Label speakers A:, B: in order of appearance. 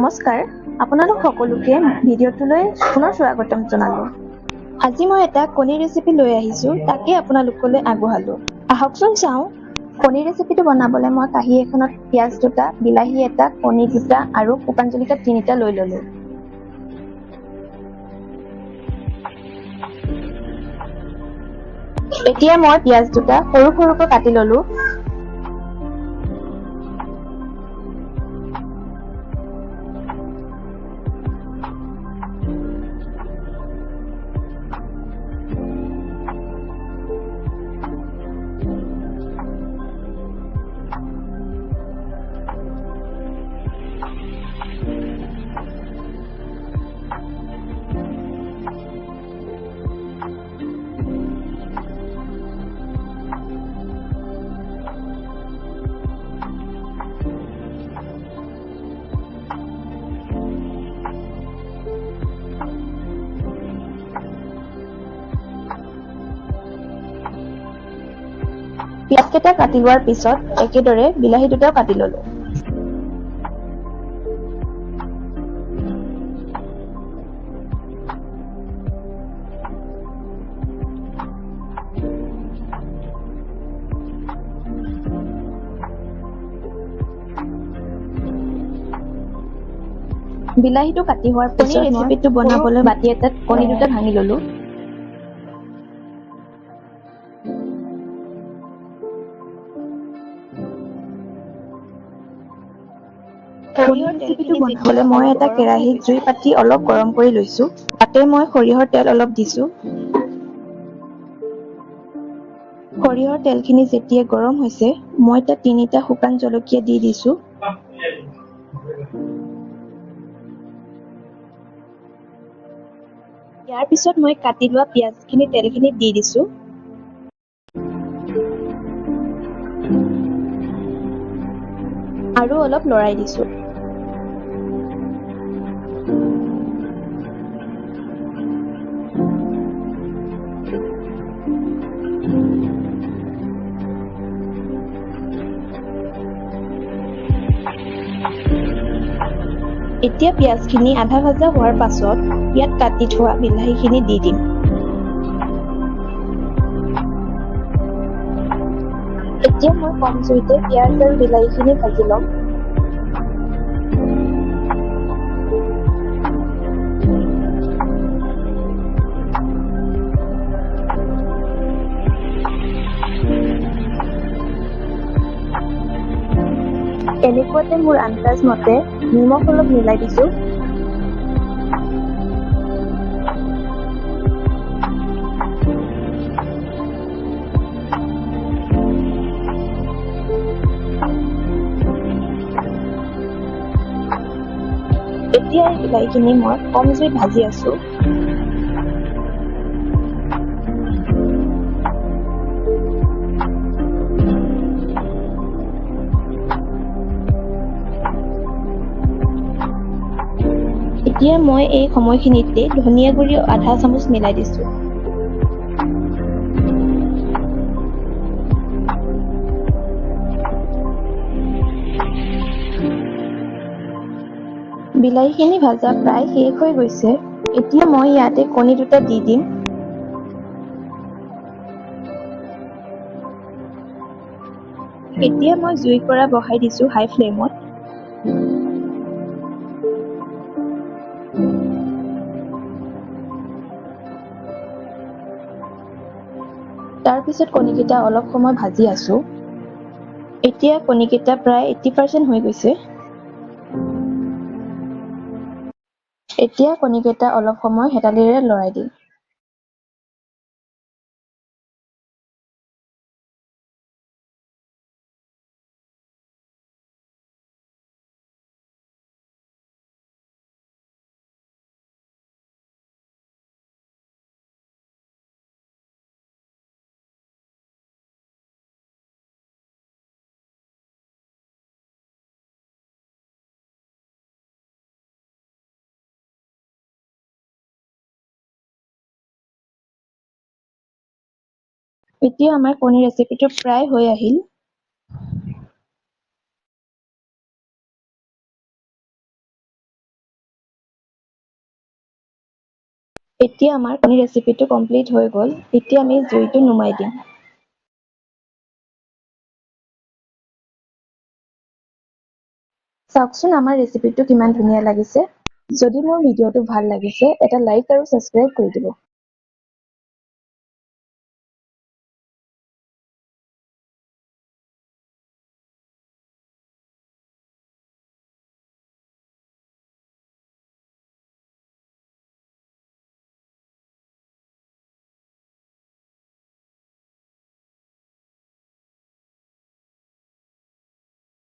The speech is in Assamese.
A: নমস্কাৰ, আপোনালোক সকলোকে ভিডিঅ'টোলৈ পুনৰ স্বাগতম জনালোঁ। আজি মই এটা কণী ৰেচিপি লৈ আহিছোঁ, তাকে আপোনালোকলৈ আগবঢ়ালোঁ। আহকচোন চাওঁ। কণী ৰেচিপিটো বনাবলৈ মই কাঁহী এখনত পিঁয়াজ দুটা, বিলাহী এটা, কণী দুটা আৰু শুকান জলকীয়া 3টা লৈ ল'লোঁ। এতিয়া মই পিঁয়াজ দুটা সৰু সৰুকৈ কাটি ল'লোঁ। পিঁয়াজকেইটা কাটি লোৱাৰ পিছত একেদৰে বিলাহী দুটাও কাটি ল'লোঁ। বিলাহীটো কাটি হোৱাৰ পিছত ৰেচিপিটো বনাবলৈ বাটি এটাত কণী দুটা ভাঙি ল'লোঁ। সৰিয়হৰ ৰেচিপিটো বনাবলৈ মই এটা কেৰাহীত জুই পাতি অলপ গৰম কৰি লৈছোঁ। তাতে মই সৰিয়হৰ তেল অলপ দিছোঁ। সৰিয়হৰ তেলখিনি যেতিয়া গৰম হৈছে, মই তাত 3টা শুকান জলকীয়া দি দিছোঁ। ইয়াৰ পিছত মই কাটি লোৱা পিঁয়াজখিনি তেলখিনিত দি দিছোঁ। আৰু অলপ লৰাই দিছোঁ। এতিয়া পিঁয়াজখিনি আধা ভাজা হোৱাৰ পাছত ইয়াত কাটি থোৱা বিলাহীখিনি দি দিম। এতিয়া মই কম জুইতে পিঁয়াজ আৰু বিলাহীখিনি ভাজি ল'ম। এনেকুৱাতে মোৰ আন্দাজ মতে নিমখ অলপ মিলাই দিছোঁ। এতিয়া এই বিলাহীখিনি মই কম জুইত ভাজি আছোঁ। এতিয়া মই এই সময়খিনিতে ধনিয়া গুৰি আধা চামুচ মিলাই দিছোঁ। বিলাহীখিনি ভাজা প্ৰায় শেষ হৈ গৈছে। এতিয়া মই ইয়াতে কণী দুটা দি দিম। এতিয়া মই জুইৰ পৰা বহাই দিছোঁ হাই ফ্লেমত। তাৰপিছত কণীকেইটা অলপ সময় ভাজি আছোঁ। এতিয়া কণীকেইটা প্ৰায় 80% হৈ গৈছে। এতিয়া কণীকেইটা অলপ সময় হেতালিৰে লৰাই দিম। এতিয়া আমাৰ কণী ৰেচিপিটো প্ৰায় হৈ আহিল। এতিয়া আমাৰ কণী ৰেচিপিটো কমপ্লিট হৈ গ'ল। এতিয়া আমি জুইটো নুমাই দিম। চাওকচোন আমাৰ ৰেচিপিটো কিমান ধুনীয়া লাগিছে। যদি মোৰ ভিডিঅ'টো ভাল লাগিছে এটা লাইক আৰু ছাবস্ক্ৰাইব কৰি দিব।